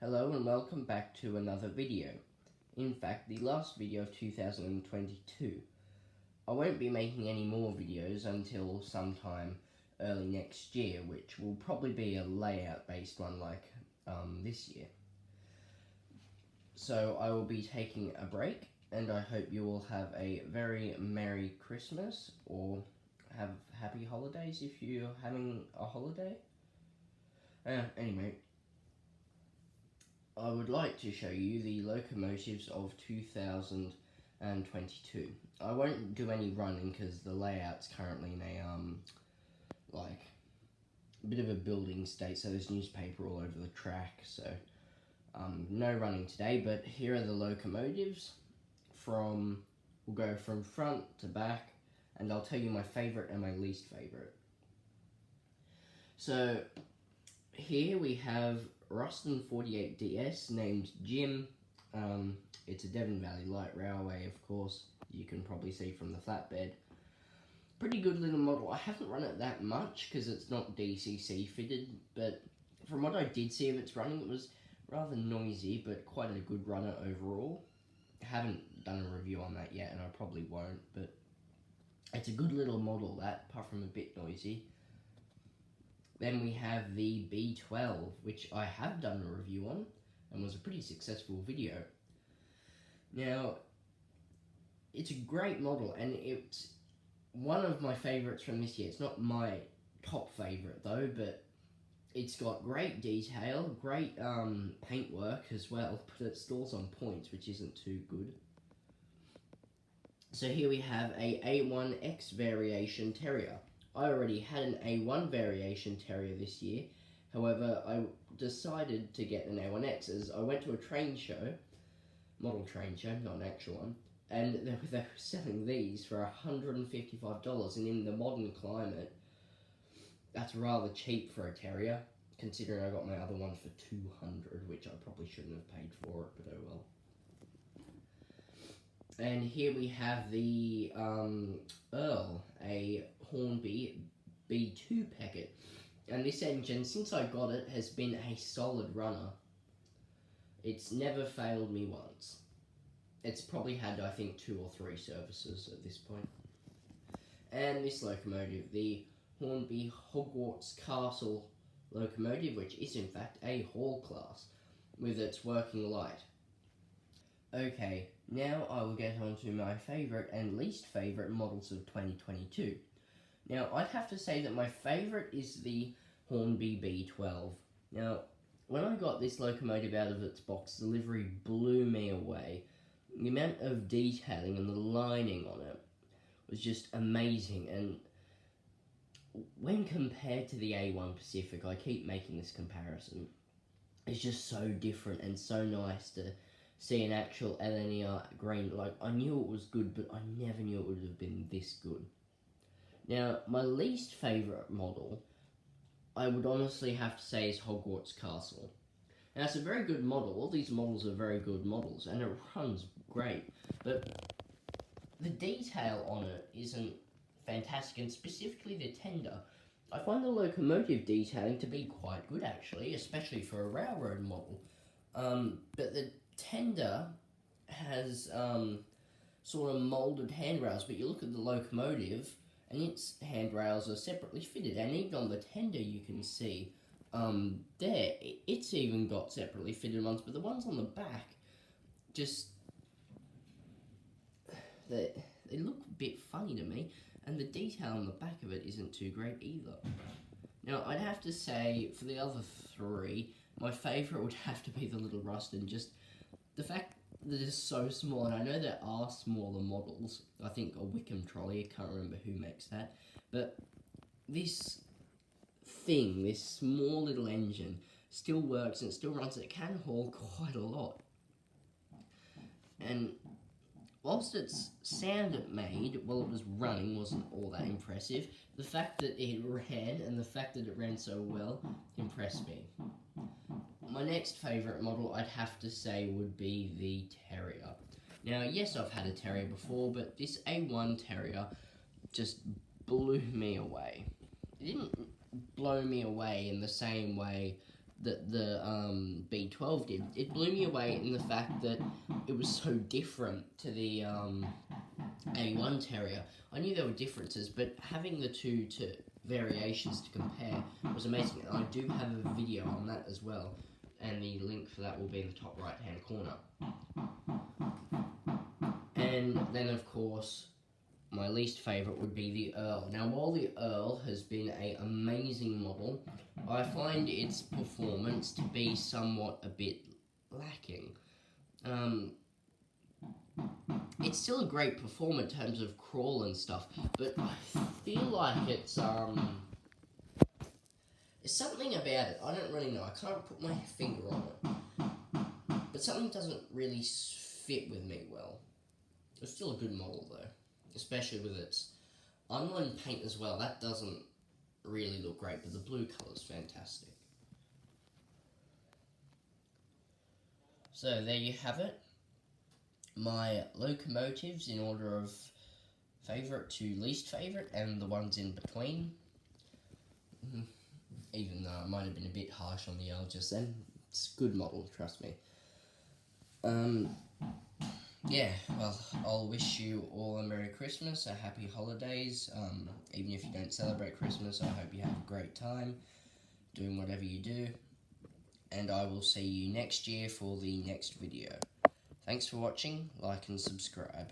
Hello and welcome back to another video. In fact, the last video of 2022. I won't be making any more videos until sometime early next year, which will probably be a layout based one like this year. So I will be taking a break, and I hope you will have a very Merry Christmas, or have happy holidays if you're having a holiday. Anyway, I would like to show you the Locomotives of 2022. I won't do any running because the layout's currently in a like a bit of a building state, so there's newspaper all over the track, so no running today. But here are the Locomotives we'll go from front to back, and I'll tell you my favourite and my least favourite. So here we have Ruston 48DS named Jim. It's a Devon Valley Light Railway, of course, you can probably see from the flatbed. Pretty good little model. I haven't run it that much because it's not DCC fitted, but from what I did see of its running, it was rather noisy, but quite a good runner overall. I haven't done a review on that yet, and I probably won't, but it's a good little model, that, apart from a bit noisy. Then we have the B12, which I have done a review on, and was a pretty successful video. Now, it's a great model, and it's one of my favourites from this year. It's not my top favourite though, but it's got great detail, great paintwork as well, but it stalls on points, which isn't too good. So here we have a A1X variation Terrier. I already had an A1 variation Terrier this year, however I decided to get an A1X as I went to a train show, model train show, not an actual one, and they were selling these for $155, and in the modern climate, that's rather cheap for a Terrier, considering I got my other one for $200, which I probably shouldn't have paid for it, but oh well. And here we have the Earl, a Hornby B2 packet. And this engine, since I got it, has been a solid runner. It's never failed me once. It's probably had, I think, 2 or 3 services at this point. And this locomotive, the Hornby Hogwarts Castle locomotive, which is in fact a Hall class, with its working light. Okay, now I will get on to my favourite and least favourite models of 2022. Now, I'd have to say that my favourite is the Hornby B12. Now, when I got this locomotive out of its box, delivery blew me away. The amount of detailing and the lining on it was just amazing, and when compared to the A1 Pacific, I keep making this comparison, it's just so different and so nice to see an actual LNER green. Like, I knew it was good, but I never knew it would have been this good. Now, my least favourite model, I would honestly have to say, is Hogwarts Castle. Now, it's a very good model. All these models are very good models, and it runs great, but the detail on it isn't fantastic, and specifically the tender. I find the locomotive detailing to be quite good, actually, especially for a railroad model. But the tender has sort of moulded handrails, but you look at the locomotive and its handrails are separately fitted, and even on the tender you can see it's even got separately fitted ones, but the ones on the back just they look a bit funny to me, and the detail on the back of it isn't too great either. Now, I'd have to say, for the other 3, my favourite would have to be the Little Ruston. Just the fact that it's so small, and I know there are smaller models. I think a Wickham trolley, I can't remember who makes that. But this thing, this small little engine, still works and it still runs. It can haul quite a lot. And whilst its sound it made while it was running wasn't all that impressive, the fact that it ran and the fact that it ran so well impressed me. My next favourite model, I'd have to say, would be the Terrier. Now, yes, I've had a Terrier before, but this A1 Terrier just blew me away. It didn't blow me away in the same way that the B12 did. It blew me away in the fact that it was so different to the A1 Terrier. I knew there were differences, but having the two variations to compare was amazing. And I do have a video on that as well, and the link for that will be in the top right hand corner. And then, of course, my least favourite would be the Earl. Now, while the Earl has been an amazing model, I find its performance to be somewhat a bit lacking. It's still a great performer in terms of crawl and stuff, but I feel like it's something about it. I don't really know. I can't put my finger on it, but something doesn't really fit with me well. It's still a good model though, especially with its unlined paint as well. That doesn't really look great, but the blue colour's fantastic. So there you have it. My locomotives in order of favourite to least favourite, and the ones in between. Even though I might have been a bit harsh on the L just then. It's a good model, trust me. Yeah, well, I'll wish you all a Merry Christmas, a Happy Holidays. Even if you don't celebrate Christmas, I hope you have a great time doing whatever you do. And I will see you next year for the next video. Thanks for watching, like and subscribe.